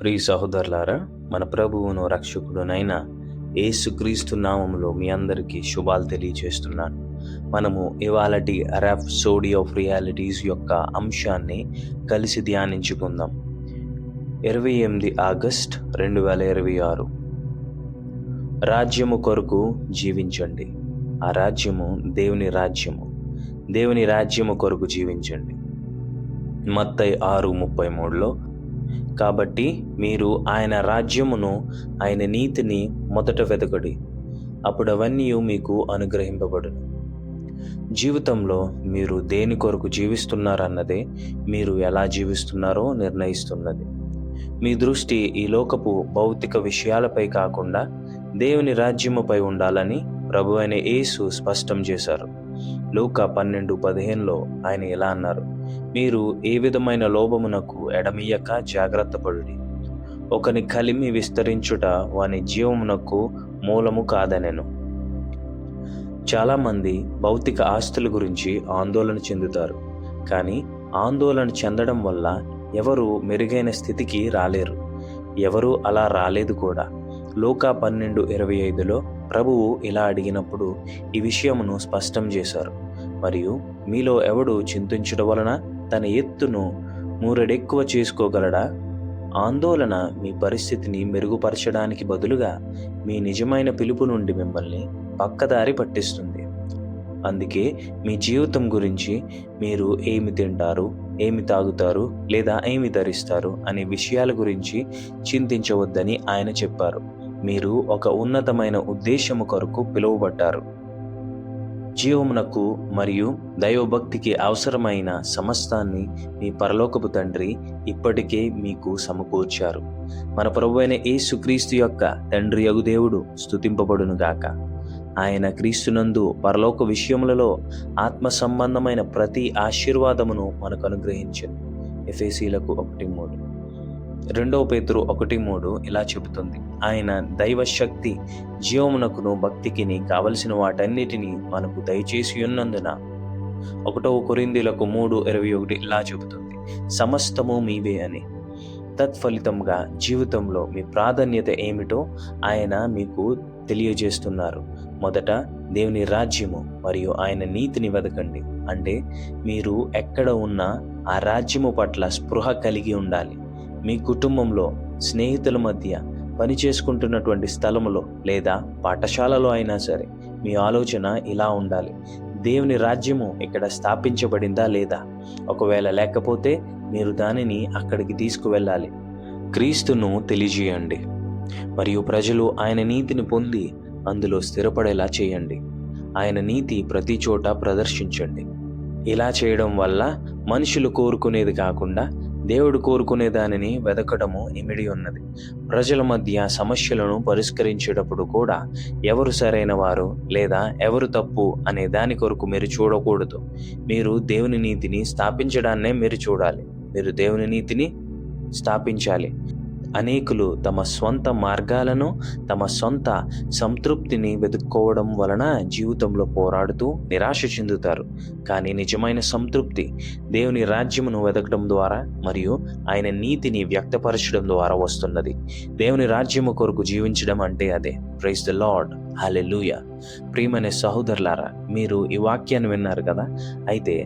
ప్రియ సహోదరులారా, మన ప్రభువును రక్షకుడునైన యేసుక్రీస్తు నామములో మీ అందరికీ శుభాలు తెలియజేస్తున్నాను. మనము ఇవాళటి ర్యాప్సోడీ ఆఫ్ రియాలిటీస్ యొక్క అంశాన్ని కలిసి ధ్యానించుకుందాం. 28 ఆగస్ట్ 2026. రాజ్యము కొరకు జీవించండి. ఆ రాజ్యము దేవుని రాజ్యము. దేవుని రాజ్యము కొరకు జీవించండి. మత్తయి 6:33లో, కాబట్టి మీరు ఆయన రాజ్యమును, ఆయన నీతిని మొదట వెతకుడి, అప్పుడు అవన్నీ మీకు అనుగ్రహింపబడును. జీవితంలో మీరు దేని కొరకు జీవిస్తున్నారన్నదే మీరు ఎలా జీవిస్తున్నారో నిర్ణయిస్తున్నది. మీ దృష్టి ఈ లోకపు భౌతిక విషయాలపై కాకుండా దేవుని రాజ్యముపై ఉండాలని ప్రభువైన యేసు స్పష్టం చేశారు. లూకా 12:15లో ఆయన ఇలా అన్నారు: మీరు ఏ విధమైన లోభమునకు ఎడమియ్యక జాగ్రత్త పడుడి. ఒకని కలిమి విస్తరించుట వాని జీవమునకు మూలము కాదనెను. చాలామంది భౌతిక ఆస్తుల గురించి ఆందోళన చెందుతారు, కానీ ఆందోళన చెందడం వల్ల ఎవరు మెరుగైన స్థితికి రాలేరు. ఎవరు అలా రాలేదు కూడా. లూకా 12:25లో ప్రభువు ఇలా అడిగినప్పుడు ఈ విషయమును స్పష్టం చేశారు. మరియు మీలో ఎవడు చింతించడం వలన తన ఎత్తును మూరెడెక్కువ చేసుకోగలడా? ఆందోళన మీ పరిస్థితిని మెరుగుపరచడానికి బదులుగా మీ నిజమైన పిలుపు నుండి మిమ్మల్ని పక్కదారి పట్టిస్తుంది. అందుకే మీ జీవితం గురించి, మీరు ఏమి తింటారు, ఏమి తాగుతారు, లేదా ఏమి ధరిస్తారు అనే విషయాల గురించి చింతించవద్దని ఆయన చెప్పారు. మీరు ఒక ఉన్నతమైన ఉద్దేశము కొరకు పిలువబడ్డారు. జీవమునకు మరియు దైవభక్తికి అవసరమైన సమస్తాన్ని మీ పరలోకపు తండ్రి ఇప్పటికే మీకు సమకూర్చారు. మన ప్రభువైన యేసుక్రీస్తు యొక్క తండ్రి యగు దేవుడు స్తుతింపబడునుగాక. ఆయన క్రీస్తునందు పరలోక విషయములలో ఆత్మ సంబంధమైన ప్రతి ఆశీర్వాదమును మనకు అనుగ్రహించారు. ఎఫెసీయులకు 1:3. 2 పేతురు 1:3 ఇలా చెబుతుంది: ఆయన దైవశక్తి జీవమునకును భక్తికిని కావలసిన వాటన్నిటినీ మనకు దయచేసి ఉన్నందున. 1 కొరింథీయులకు 3:21 ఇలా చెబుతుంది: సమస్తము మీవే అని. తత్ఫలితంగా జీవితంలో మీ ప్రాధాన్యత ఏమిటో ఆయన మీకు తెలియజేస్తున్నారు. మొదట దేవుని రాజ్యము మరియు ఆయన నీతిని వెతకండి. అంటే మీరు ఎక్కడ ఉన్నా ఆ రాజ్యము పట్ల స్పృహ కలిగి ఉండాలి. మీ కుటుంబంలో, స్నేహితుల మధ్య, పని చేసుకుంటున్నటువంటి స్థలములో లేదా పాఠశాలలో అయినా సరే మీ ఆలోచన ఇలా ఉండాలి: దేవుని రాజ్యము ఇక్కడ స్థాపించబడిందా లేదా? ఒకవేళ లేకపోతే మీరు దానిని అక్కడికి తీసుకువెళ్ళాలి. క్రీస్తును తెలియజేయండి మరియు ప్రజలు ఆయన నీతిని పొంది అందులో స్థిరపడేలా చేయండి. ఆయన నీతి ప్రతి చోట ప్రదర్శించండి. ఇలా చేయడం వల్ల మనుషులు కోరుకునేది కాకుండా దేవుడు కోరుకునే దానిని వెతకడము ఇమిడి ఉన్నది. ప్రజల మధ్య సమస్యలను పరిష్కరించేటప్పుడు కూడా ఎవరు సరైన వారు లేదా ఎవరు తప్పు అనే దాని కొరకు మీరు చూడకూడదు. మీరు దేవుని నీతిని స్థాపించడాన్నే మీరు చూడాలి. మీరు దేవుని నీతిని స్థాపించాలి. అనేకులు తమ స్వంత మార్గాలను, తమ సొంత సంతృప్తిని వెతుక్కోవడం వలన జీవితంలో పోరాడుతూ నిరాశ చెందుతారు. కానీ నిజమైన సంతృప్తి దేవుని రాజ్యమును వెతకడం ద్వారా మరియు ఆయన నీతిని వ్యక్తపరచడం ద్వారా వస్తున్నది. దేవుని రాజ్యము కొరకు జీవించడం అంటే అదే. Praise the Lord. హల్లెలూయా. ప్రియమైన సహోదరులారా, మీరు ఈ వాక్యాన్ని విన్నారు కదా. అయితే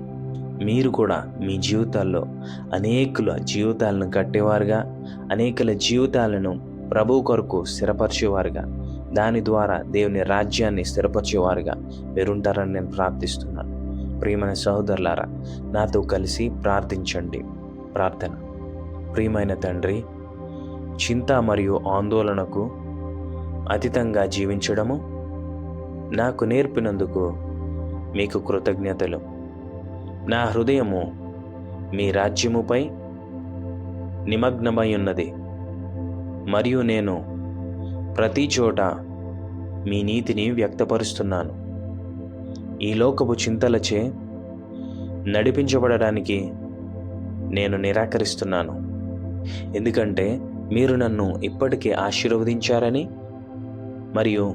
మీరు కూడా మీ జీవితాల్లో అనేకుల జీవితాలను కట్టేవారుగా, అనేకుల జీవితాలను ప్రభువు కొరకు స్థిరపరిచేవారుగా, దాని ద్వారా దేవుని రాజ్యాన్ని స్థిరపరిచేవారుగా మీరుంటారని నేను ప్రార్థిస్తున్నాను. ప్రియమైన సహోదరులారా, నాతో కలిసి ప్రార్థించండి. ప్రార్థన. ప్రియమైన తండ్రి, చింత మరియు ఆందోళనకు అతీతంగా జీవించడము నాకు నేర్పినందుకు మీకు కృతజ్ఞతలు. నా హృదయము మీ రాజ్యముపై నిమగ్నమై ఉన్నది మరియు నేను ప్రతి చోట మీ నీతిని వ్యక్తపరుస్తున్నాను. ఈ లోకపు చింతలచే నడిపించబడడానికి నేను నిరాకరిస్తున్నాను. ఎందుకంటే మీరు నన్ను ఇప్పటికే ఆశీర్వదించారని మరియు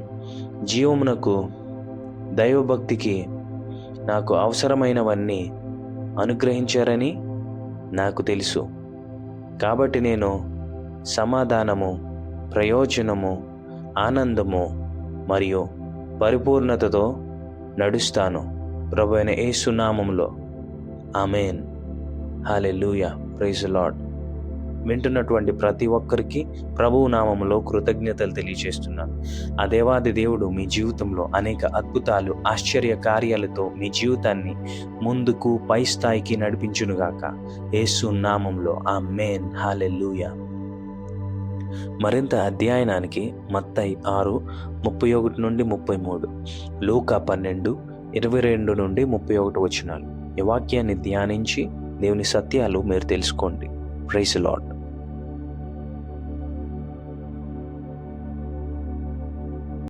జీవమునకు, దైవభక్తికి నాకు అవసరమైనవన్నీ అనుగ్రహించారని నాకు తెలుసు. కాబట్టి నేను సమాధానము, ప్రయోజనము, ఆనందము మరియు పరిపూర్ణతతో నడుస్తాను. ప్రభువైన యేసు నామములో ఆమేన్. హల్లెలూయా. Praise the Lord. వింటున్నటువంటి ప్రతి ఒక్కరికి ప్రభువు నామములో కృతజ్ఞతలు తెలియజేస్తున్నాను. ఆ దేవాది దేవుడు మీ జీవితంలో అనేక అద్భుతాలు, ఆశ్చర్య కార్యాలతో మీ జీవితాన్ని ముందుకు పై స్థాయికి నడిపించునుగాక. యేసు నామములో ఆమేన్. హల్లెలూయా. మరింత అధ్యయనానికి మత్తయి 6:31 నుండి 33, లూకా 12:22 నుండి 31 వచనాలు. ఈ వాక్యాన్ని ధ్యానించి దేవుని సత్యాలు మీరు తెలుసుకోండి. Praise the lord.